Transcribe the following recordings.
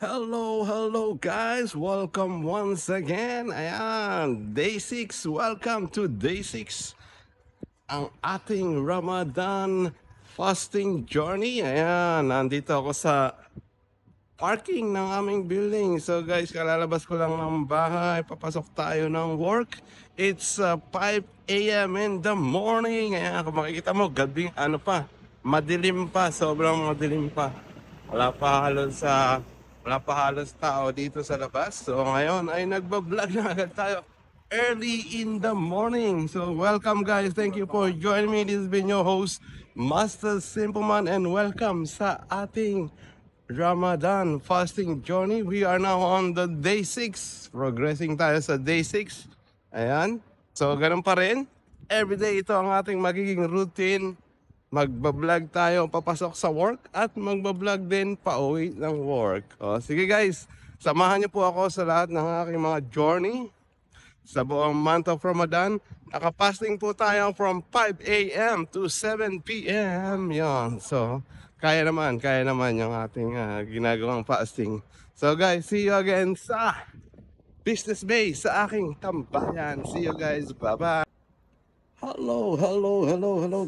Hello guys! Welcome once again. Ayan, Day 6. Welcome to Day 6. Ang ating Ramadan fasting journey. Ayan, nandito ako sa parking ng aming building. So guys, kalalabas ko lang ng bahay. Papasok tayo ng work. It's 5 a.m. in the morning. Ayan, kung makikita mo, gabi, madilim pa. Sobrang madilim pa. Wala pa halos tao dito sa labas. So ngayon ay nagbablog na agad tayo early in the morning. So welcome guys. Thank you for joining me. This has been your host, Master Simpleman, and welcome sa ating Ramadan fasting journey. We are now on the day 6. Progressing tayo sa day 6. Ayan. So ganun pa rin. Everyday ito ang ating magiging routine. Magbablog tayo papasok sa work at magbablog din pauwi ng work. O, sige guys, samahan niyo po ako sa lahat ng aking mga journey sa buong month of Ramadan. Nakapasting po tayo from 5 a.m. to 7 p.m. Yon. So, kaya naman yung ating ginagawang fasting. So guys, see you again sa Business Bay sa aking tambayan. See you guys. Bye-bye. Hello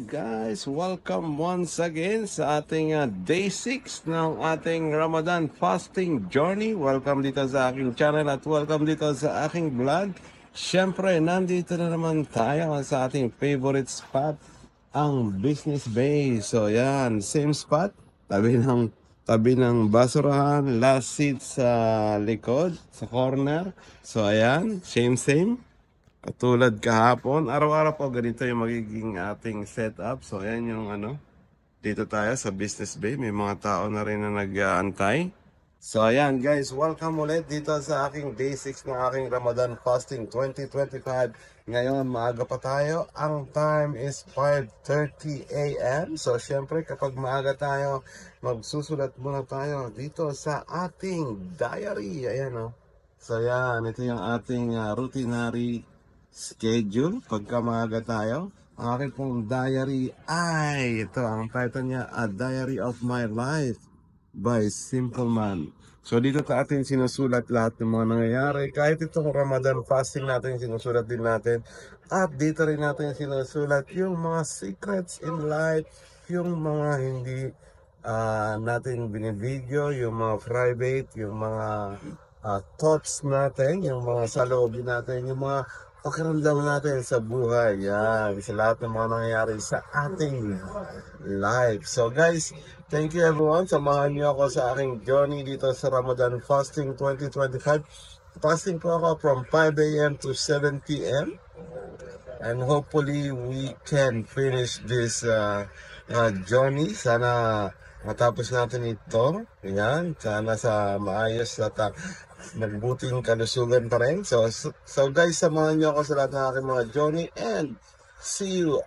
guys! Welcome once again sa ating day 6 ng ating Ramadan fasting journey. Welcome dito sa aking channel at welcome dito sa aking vlog. Siyempre, nandito na naman tayo sa ating favorite spot, ang Business Bay. So yan, same spot, tabi ng basurahan, last seat sa likod, sa corner. So ayan, same. Katulad kahapon, araw-araw po ganito yung magiging ating setup. So ayan yung dito tayo sa Business Bay. May mga tao na rin na nag-aantay. So ayan guys, welcome ulit dito sa aking day 6 ng aking Ramadan Fasting 2025. Ngayon, maaga pa tayo. Ang time is 5:30 a.m. So syempre kapag maaga tayo, magsusulat muna tayo dito sa ating diary. Ayan So ayan, ito yung ating routinary schedule pagka maaga tayo. Ang aking pong diary ay ito, ang title niya, A Diary of My Life by Simple Man. So dito atin sinusulat lahat ng mga nangyayari. Kahit itong Ramadan fasting natin, sinusulat din natin. At dito rin natin sinusulat yung mga secrets in life, yung mga hindi natin binibideo, yung mga private, yung mga thoughts natin, yung mga saloobin natin, yung mga pakiramdam natin sa buhay. Yan, sa lahat ng mga nangyayari sa ating life. So guys, thank you everyone. Samahan niyo ako sa aking journey dito sa Ramadan Fasting 2025. Fasting po ako from 5 a.m. to 7 p.m. And hopefully we can finish this journey. Sana matapos natin ito. Yan, sana sa maayos at nagbuting kalusugan pa rin. So guys, samahan niyo ako sa lahat ng aking mga journey and see you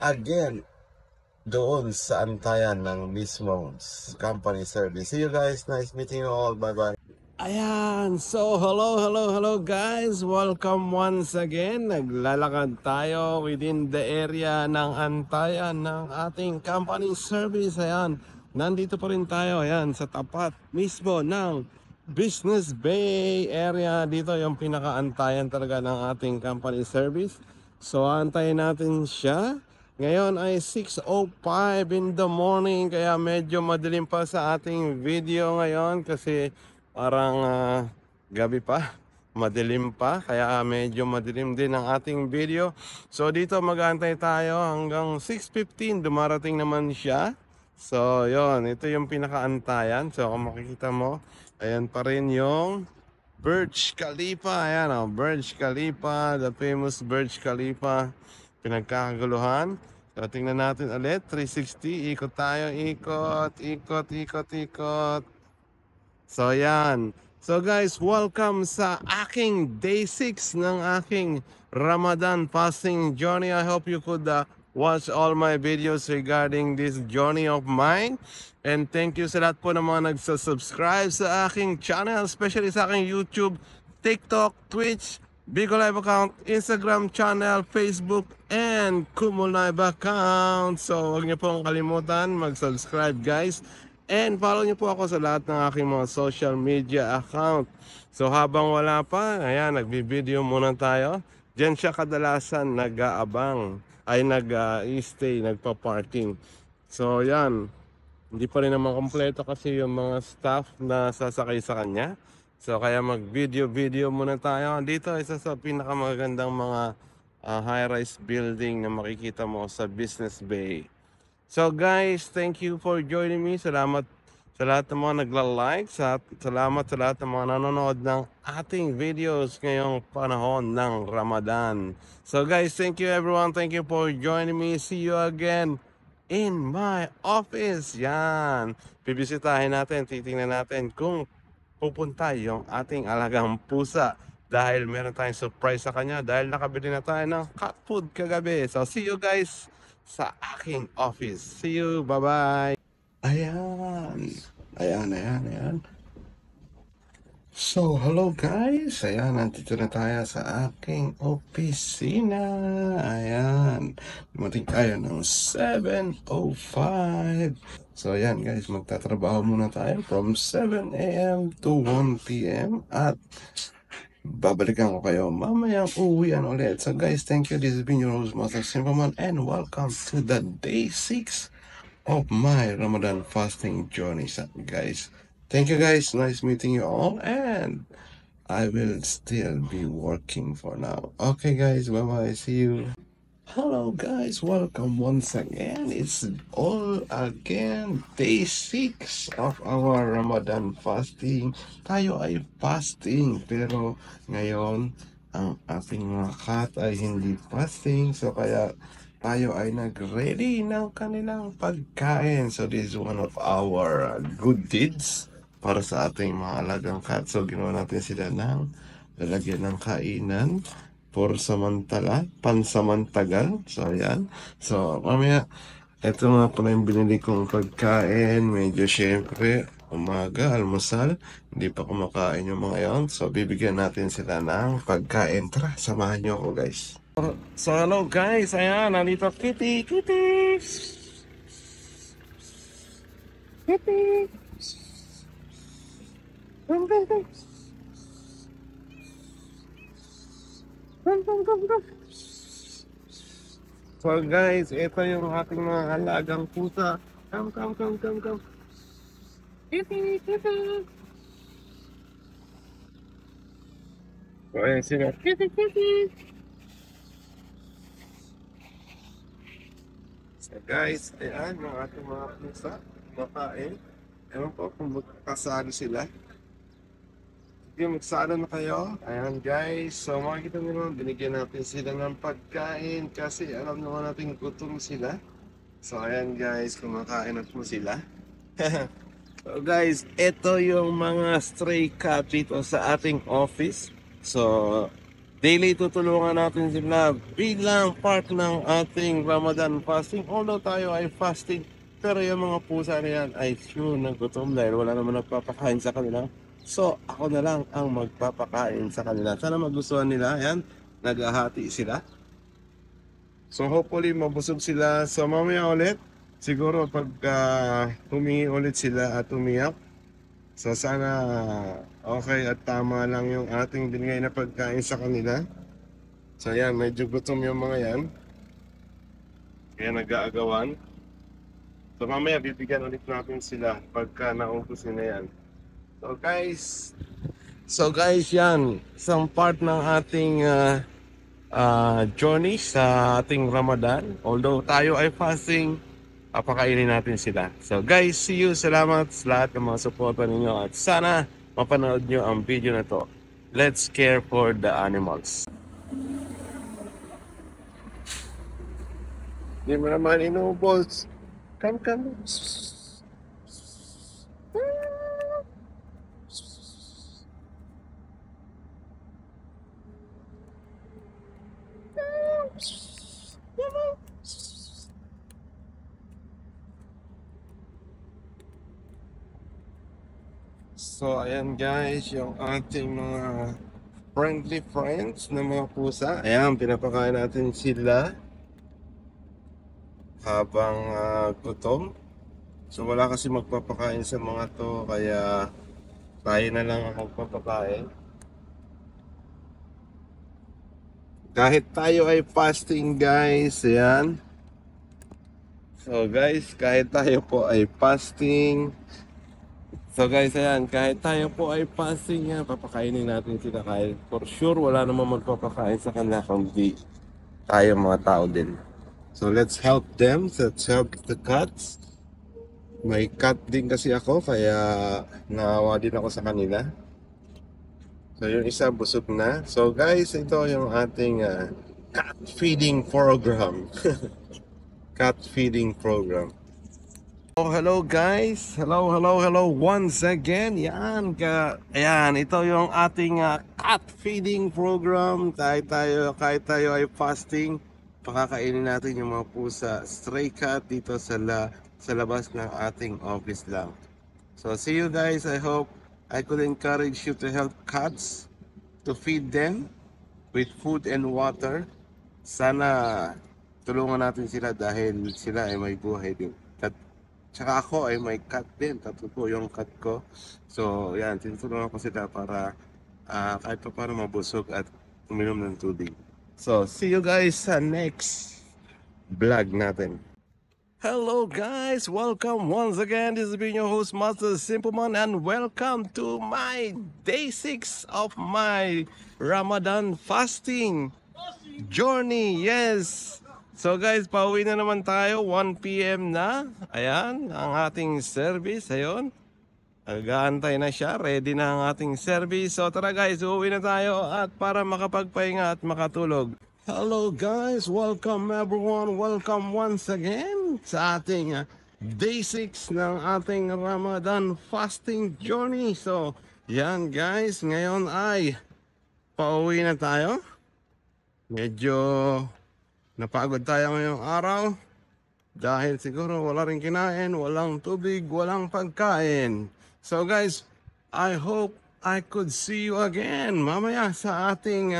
again doon sa antayan ng mismong company service. See you guys. Nice meeting you all. Bye-bye. Ayan. So, hello guys. Welcome once again. Naglalakad tayo within the area ng antayan ng ating company service. Ayan. Nandito pa rin tayo. Ayan, sa tapat mismo ng Business Bay area. Dito yung pinakaantayan talaga ng ating company service. So antayin natin siya. Ngayon ay 6:05 in the morning, kaya medyo madilim pa sa ating video ngayon kasi parang gabi pa, madilim pa, kaya medyo madilim din ang ating video. So dito mag-aantay tayo hanggang 6:15, dumarating naman siya. So yon, ito yung pinakaantayan. So kung makikita mo, ayan pa rin yung Burj Khalifa. Ayan Burj Khalifa, the famous Burj Khalifa. Pinagkakaguluhan. So tingnan natin ulit, 360, ikot tayo, ikot. So yan. So guys, welcome sa aking day 6 ng aking Ramadan fasting journey. I hope you could watch all my videos regarding this journey of mine. And thank you sa lahat po ng mga nagsasubscribe sa aking channel, especially sa aking YouTube, TikTok, Twitch, Bigo Live account, Instagram channel, Facebook, and Kumu Live account. So huwag niyo pong kalimutan mag-subscribe guys. And follow niyo po ako sa lahat ng aking mga social media account. So habang wala pa, ayan, nagbibideo muna tayo. Diyan siya kadalasan nag-aabang, ay nag-stay, nagpa-parking. So yan, hindi pa rin naman kompleto kasi yung mga staff na sasakay sa kanya. So kaya mag-video muna tayo. Dito isa sa pinakamagandang mga high-rise building na makikita mo sa Business Bay. So guys, thank you for joining me. Salamat sa lahat ng mga nagla-like. Salamat sa lahat ng mga nanonood ng ating videos ngayong panahon ng Ramadan. So guys, thank you everyone. Thank you for joining me. See you again in my office. Yan. Bibisitahin natin, titingnan natin kung pupunta yung ating alagang pusa. Dahil meron tayong surprise sa kanya. Dahil nakabili na tayo ng cat food kagabi. So see you guys sa aking office. See you. Bye-bye. Ayan. Ayan. So, hello guys. Ayan, nandito na tayo sa aking opisina. Ayan. Dumating tayo ng 7:05. So, ayan guys, magtatrabaho muna tayo from 7 a.m. to 1 p.m. At babalikan ko kayo mamayang uwian ulit. So guys, thank you. This has been your host, Master Simpleman, and welcome to the day 6 of my Ramadan fasting journey, guys. Thank you guys, nice meeting you all, and I will still be working for now. Okay guys, bye bye, see you. Hello guys, welcome once again. It's all again day 6 of our Ramadan fasting. Tayo ay fasting, pero ngayon ang ating mga cat ay hindi fasting, so kaya tayo ay nag-ready ng kanilang pagkain. So this is one of our good deeds para sa ating mga alagang cat. So ginawa natin sila ng lalagyan ng kainan for pansamantagal. So ayan. So mamaya, ito nga pala yung binili kong pagkain. Medyo syempre, umaga, almusal. Hindi pa kumakain yung mga yon. So bibigyan natin sila ng pagkain. Tara, samahan nyo ako guys. So hello guys, ayan, nandito Kitty. So guys, ito yung ating mga alagang pusa. Come. Kitty. So ayan sila. Kitty. So guys, ayan yung ating mga pusa. Makain. Ewan po kung magkasalo sila. Sige, magsalo na kayo. Ayan guys, so makikita nyo naman, binigyan natin sila ng pagkain kasi alam naman natin gutom sila. So ayan guys, kumakain na po sila. So guys, ito yung mga stray cat dito sa ating office. So daily tutulungan natin sila bilang part ng ating Ramadan fasting. Although tayo ay fasting, pero yung mga pusa na yan ay sure na gutom dahil wala naman nagpapakain sa kanila. So ako na lang ang magpapakain sa kanila. Sana magustuhan nila. Ayan, naghahati sila. So hopefully mabusog sila. So mamaya ulit, siguro pag humingi ulit sila at umiyak, so sana okay at tama lang yung ating binigay na pagkain sa kanila. So ayan, medyo gutom yung mga yan. Kaya nag-aagawan. So mamaya bibigyan ulit natin sila pagka naubos na yan. So guys, yan. Isang part ng ating journey sa ating Ramadan. Although tayo ay fasting, papakainin natin sila. So guys, see you. Salamat sa lahat ng mga suporta ninyo at sana mapanood nyo ang video na to. Let's care for the animals. Hindi mo naman inubos. Come. So ayan guys, yung ating mga friendly friends na mga pusa. Ayan, pinapakain natin sila habang gutom. So wala kasi magpapakain sa mga to, kaya tayo na lang ang magpapakain. Kahit tayo ay fasting guys, ayan. So guys, kahit tayo po ay fasting. So guys, ayan, kahit tayo po ay fasting yan, papakainin natin sila kahit for sure wala namang magpapakain sa kanila kundi tayo mga tao din. So let's help them, let's help the cats. May cat din kasi ako kaya naawa din ako sa kanila. So yung isa busog na. So guys, ito yung ating cat feeding program. Cat feeding program. Oh, hello guys. Hello once again. Ayan, ito yung ating cat feeding program. Kahit tayo ay fasting, pakakainin natin yung mga pusa, stray cat dito sa labas ng ating office lang. So see you guys. I hope I could encourage you to help cats, to feed them with food and water. Sana tulungan natin sila dahil sila ay may buhay din. Tsaka ako ay may cat din. Tatlo po yung cat ko. So, yan. Tinutulungan ko sila para kahit pa paano mabusog at uminom ng tubig. So, see you guys sa next vlog natin. Hello guys! Welcome once again. This has been your host, Master Simpleman, and welcome to my day 6 of my Ramadan fasting journey. Yes! So guys, pauwi na naman tayo, 1 PM na. Ayan, ang ating service, ayun. Nag-aantay na siya, ready na ang ating service. So tara guys, uuwi na tayo at para makapagpahinga at makatulog. Hello guys, welcome everyone, welcome once again sa ating day 6 ng ating Ramadan fasting journey. So, yan guys, ngayon ay pauwi na tayo. Medyo napagod tayo ngayong araw dahil siguro wala rin kinain, walang tubig, walang pagkain. So guys, I hope I could see you again mamaya sa ating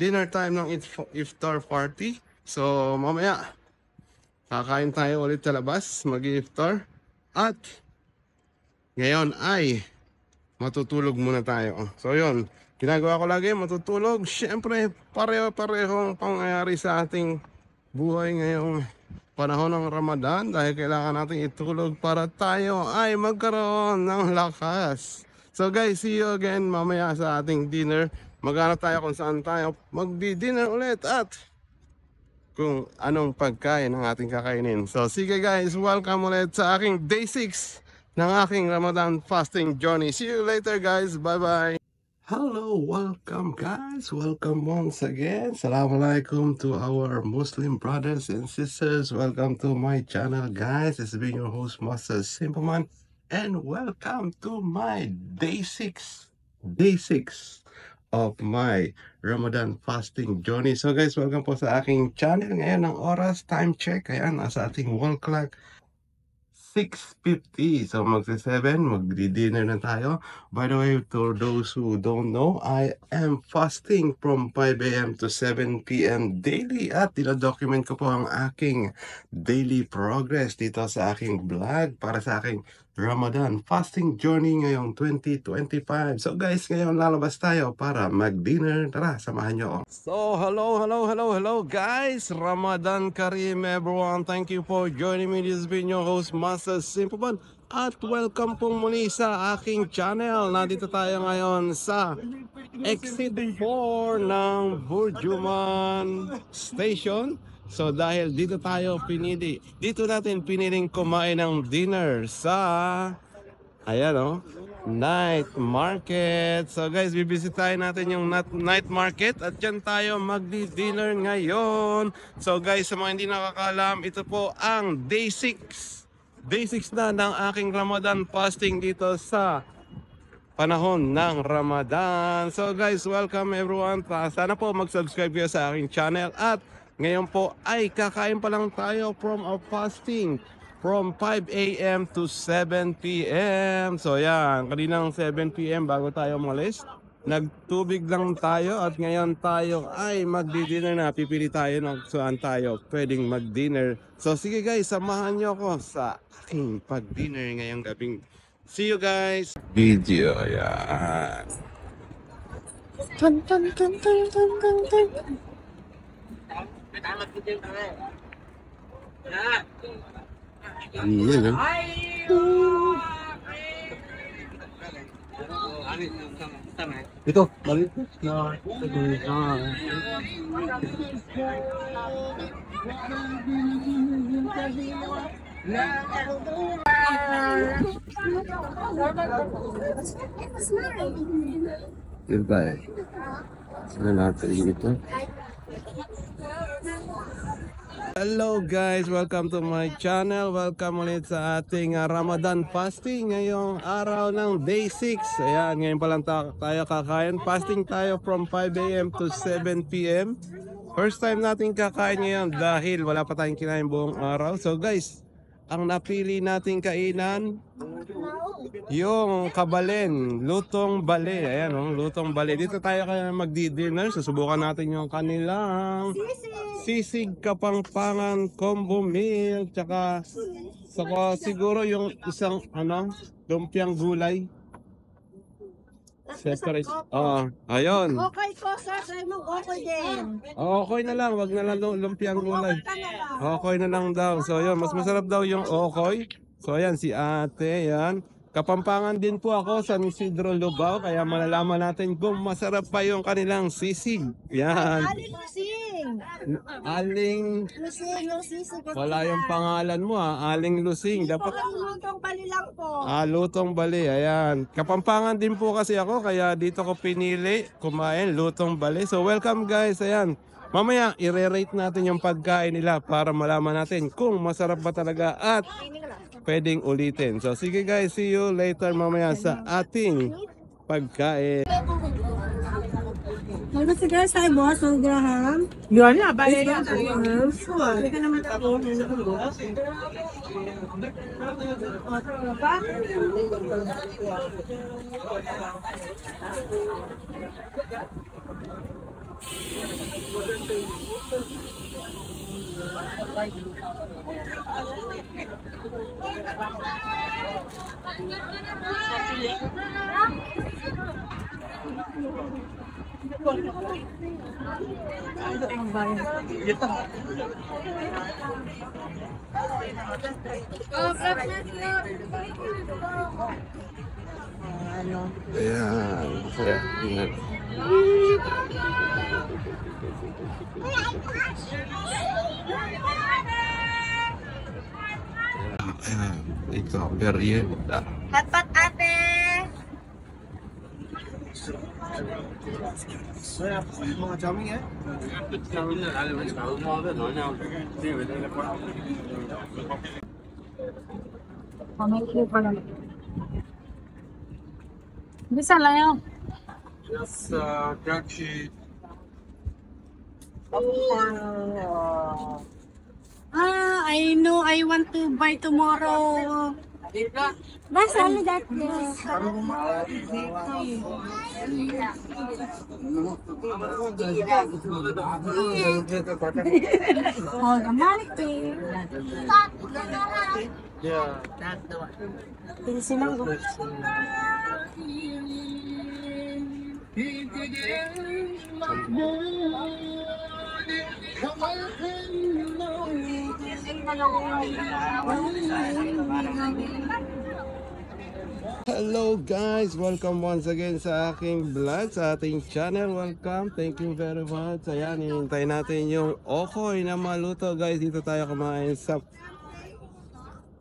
dinner time ng iftar party. So mamaya kakain tayo ulit sa labas, mag-iftar. At ngayon ay matutulog muna tayo. So yun, ginagawa ko lagi, matutulog. Siyempre, pareho-parehong pangyayari sa ating buhay ngayong panahon ng Ramadan dahil kailangan natin itulog para tayo ay magkaroon ng lakas. So guys, see you again mamaya sa ating dinner. Maghanap tayo kung saan tayo magdi-dinner ulit at kung anong pagkain ang ating kakainin. So sige guys, welcome ulit sa aking day 6 ng aking Ramadan fasting journey. See you later guys, bye bye. Hello, welcome guys, welcome once again. Assalamualaikum to our Muslim brothers and sisters. Welcome to my channel guys. This has been your host Master Simpleman, and welcome to my day 6 of my Ramadan fasting journey. So guys, welcome po sa aking channel. Ngayon ang oras, time check, ayan, nasa ating wall clock 6:50. So magsi-7, magdi-dinner na tayo. By the way, to those who don't know, I am fasting from 5 AM to 7 PM daily at dinadocument ko po ang aking daily progress dito sa aking vlog para sa aking Ramadan fasting journey ngayong 2025. So guys, ngayon lalabas tayo para mag-dinner. Tara, samahan nyo ako. So, hello guys. Ramadan Kareem everyone. Thank you for joining me. This has been your host, Master Simpleman. At welcome po muli sa aking channel. Nandito tayo ngayon sa exit 4 ng Burjuman Station. So dahil dito natin piniling kumain ng dinner sa, ayan night market. So guys, bibisitahin natin yung night market at dyan tayo magdi-dinner ngayon. So guys, sa mga hindi nakakalam, ito po ang day 6 na ng aking Ramadan fasting dito sa panahon ng Ramadan. So guys, welcome everyone. Sana po mag-subscribe kayo sa aking channel. At ngayon po ay kakain pa lang tayo from our fasting from 5 AM to 7 PM. So yan, kaninang 7 PM bago tayo umalis, Nagtubig lang tayo at ngayon tayo ay magdi-dinner na. Pipili tayo ng saan tayo pwedeng mag-dinner. So sige guys, samahan nyo ako sa aking pag-dinner ngayong gabing. See you guys! Video, yan. Tun, tun, tun, tun, tun, tun, tun. Yun, ito, balik na. Goodbye. Ano natin dito? Hello guys, welcome to my channel. Welcome ulit sa ating Ramadan fasting ngayong araw ng day 6. Ayan, ngayon pa lang tayo kakain. Fasting tayo from 5 AM to 7 PM. First time natin kakain ngayon dahil wala pa tayong kinain buong araw. So guys, ang napili nating kainan yung kabalen, lutong bale. Ayan oh, lutong bale. Dito tayo kaya magdi-dinner. Susubukan natin yung kanilang sisig kapangpangan combo meal, tsaka siguro yung isang lumpiang gulay. Separate. Ayun. Okay ko, sir. Sa'yo mo, okay din. Okay na lang, wag na lang lumpiang gulay. Okay na lang daw. So yun, mas masarap daw yung okay. So ayan, si ate, yan. Kapampangan din po ako sa Isidro Lubao, kaya malalaman natin kung masarap pa yung kanilang sisig. Yan. Aling Lusing. Aling... Lusing, yung sisig. Wala yung pangalan mo Aling Lusing. Dapat... Lutong bali lang po. Lutong bali, ayan. Kapampangan din po kasi ako, kaya dito ko pinili kumain, lutong bali. So welcome guys, ayan. Mamaya, i-rate natin yung pagkain nila para malaman natin kung masarap ba talaga at pwedeng ulitin. So sige guys, see you later mamaya sa ating pagkain. Ano si guys, ay boss, ang Graham? Yun na, bali yan. Hindi ka naman ako. Ayan. Ayan. Ito, merienda. Pat ate. Mga jamming Bisa lang yun. Just drug sheet. I know I want to buy tomorrow. Bas, ano that? Oh, gamalik to. Yeah. Silang go. Hello guys, welcome once again sa aking vlog, sa ating channel. Welcome, thank you very much. Ayan, hinintay natin yung okoy na maluto guys. Dito tayo kumain sa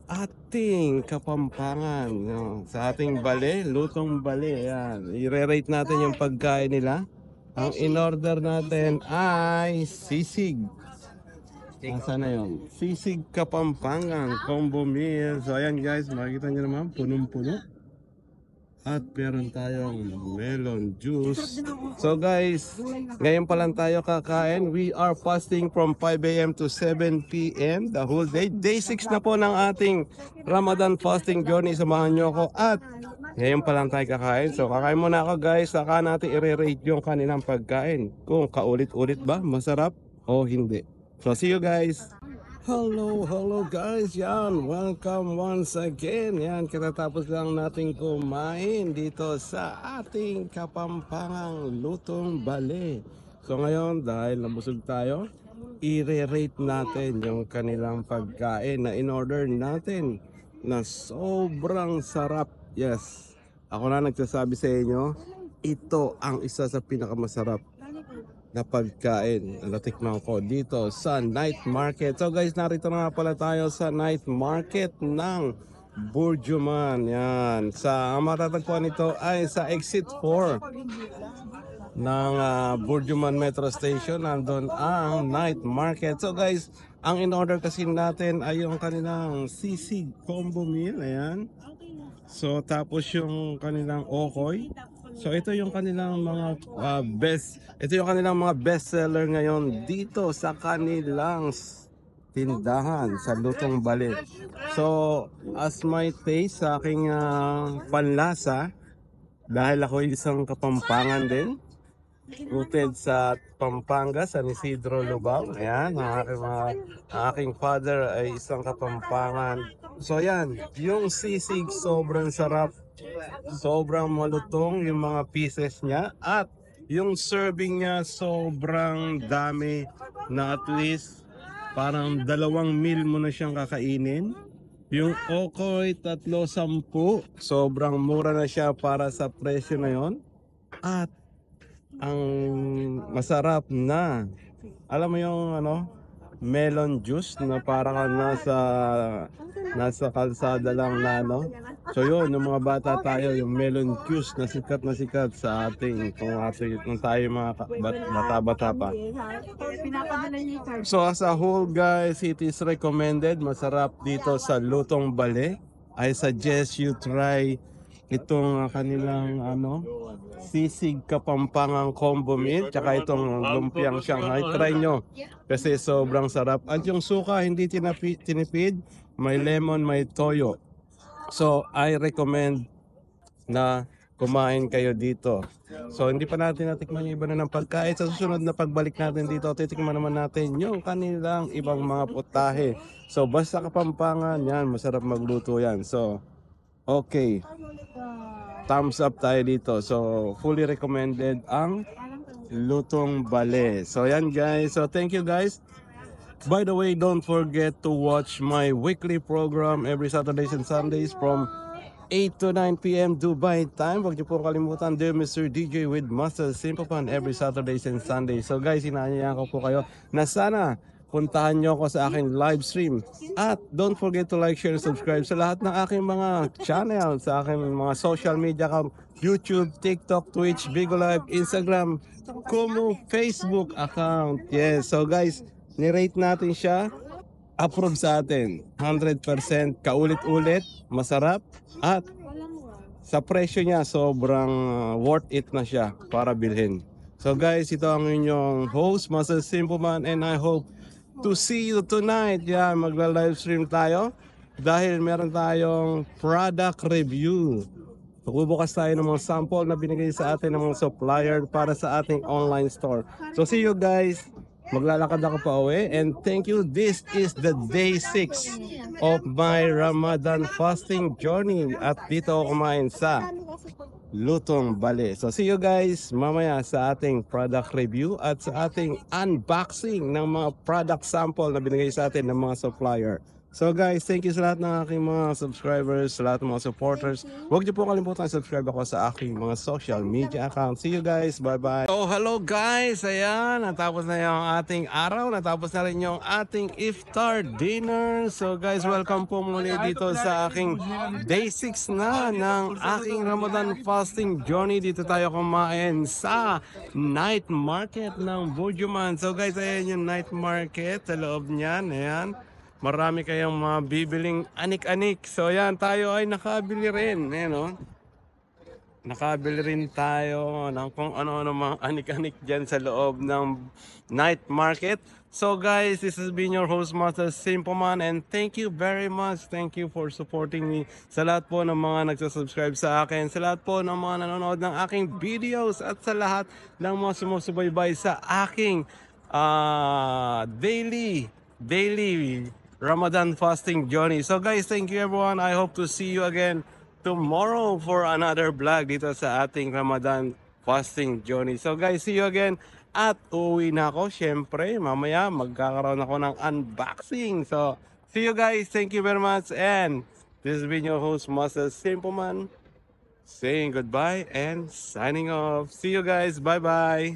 ating Kapampangan, sa ating bale, lutong bale. Ayan, i-rate natin yung pagkain nila. Ang in-order natin ay sisig. Nasaan na yun? Sisig Kapampangan combo meal. So ayan guys, makikita nyo naman, punong-puno. At meron tayong melon juice. So guys, ngayon pa lang tayo kakain. We are fasting from 5 AM to 7 PM the whole day. Day 6 na po ng ating Ramadan fasting journey. Samahan nyo ako at Ngayon pa lang tayo kakain. So kakain muna ako guys. Saka natin i-rate yung kanilang pagkain. Kung kaulit-ulit ba, masarap o hindi. So see you guys. Hello guys. Yan, welcome once again. Yan, katatapos lang natin kumain dito sa ating Kapampangang Lutong Bale. So ngayon, dahil nabusog tayo, i-rate natin yung kanilang pagkain na in-order natin na sobrang sarap. Yes, ako na nagsasabi sa inyo, ito ang isa sa pinakamasarap na pagkain na natikman ko dito sa night market. So guys, narito na nga pala tayo sa night market ng Burjuman. Yan, sa matatagpuan nito ay sa exit 4 ng Burjuman Metro Station. Nandun ang night market. So guys, ang in-order kasi natin ay yung kanilang sisig combo meal. Ayan. So tapos yung kanilang okoy. So ito yung kanilang mga best seller ngayon dito sa kanilang tindahan sa Lutong Bale. So as my taste sa aking panlasa, dahil ako isang Kapampangan din, rooted sa Pampanga, San Isidro, Lubao. Ayan, ang aking father ay isang Kapampangan. So yan, yung sisig sobrang sarap, sobrang malutong yung mga pieces niya, at yung serving niya sobrang dami na at least parang 2 meal mo na siyang kakainin. Yung okoy, 3.10, sobrang mura na siya para sa presyo na yon. At ang masarap na, alam mo yung melon juice na parang nasa kalsada lang na So yun, yung mga bata tayo, yung melon juice na sikat sa ating kung tayo mga bata pa. So as a whole guys, it is recommended, masarap dito sa Lutong Bale. I suggest you try itong kanilang sisig Kapampangang combo meal, tsaka itong lumpiang Shanghai. Try nyo kasi sobrang sarap. At yung suka hindi tinipid, may lemon, may toyo. So I recommend na kumain kayo dito. So hindi pa natin natikman yung iba na ng pagkain. Sa susunod na pagbalik natin dito, titikman naman natin yung kanilang ibang mga putahe. So basta Kapampangan, yan, masarap magluto yan. So okay, thumbs up tayo dito. So fully recommended ang Lutong Bale. So yan guys, so thank you guys. By the way, don't forget to watch my weekly program every Saturdays and Sundays from 8 to 9 p.m. Dubai time. Huwag niyo po kalimutan, Dear Mr. DJ with Master Simple Fun every Saturdays and Sundays. So guys, inaanyayahan ko po kayo na sana puntahan nyo ako sa aking live stream. At don't forget to like, share, subscribe sa lahat ng aking mga channel, sa aking mga social media account, YouTube, TikTok, Twitch, Bigo Live, Instagram, Kumu, Facebook account. Yes, so guys, nirate natin siya, approve sa atin, 100% kaulit-ulit, masarap, at sa presyo niya sobrang worth it na siya para bilhin. So guys, ito ang inyong host, Master Simple Man, and I hope to see you tonight. Yan, magla-live stream tayo dahil meron tayong product review. Bubukas tayo ng mga sample na binigay sa atin ng mga supplier para sa ating online store. So see you guys. Maglalakad ako pa uwi, and thank you. This is the day 6 of my Ramadan fasting journey at dito ako kumain sa Lutong Bale. So see you guys mamaya sa ating product review at sa ating unboxing ng mga product sample na binigay sa atin ng mga supplier. So guys, thank you sa lahat ng aking mga subscribers, sa lahat ng mga supporters. Huwag niyo po kalimutan subscribe ako sa aking mga social media account. See you guys, bye bye. Oh, hello guys, ayan, natapos na yung ating araw, natapos na rin yung ating iftar dinner. So guys, welcome po muli dito sa aking day 6 na ng aking Ramadan fasting journey. Dito tayo kumain sa night market ng Burjuman. So guys, ayan yung night market sa loob niyan, ayan. Marami kayong mga bibiling anik-anik. So yan, tayo ay nakabili rin. Ayan, oh. nakabili rin tayo ng kung ano-ano mga anik-anik dyan sa loob ng night market. So guys, this has been your host Master Simpoman, and thank you very much. Thank you for supporting me. Sa lahat po ng mga nagsasubscribe sa akin, sa lahat po ng mga nanonood ng aking videos, at sa lahat ng mga sumusubaybay sa aking daily Ramadan fasting journey. So guys, thank you everyone. I hope to see you again tomorrow for another vlog dito sa ating Ramadan fasting journey. So guys, see you again. At uuwi na ako. Syempre, mamaya magkakaroon ako ng unboxing. So, see you guys. Thank you very much. And this has been your host, Master Simpleman, saying goodbye and signing off. See you guys. Bye-bye.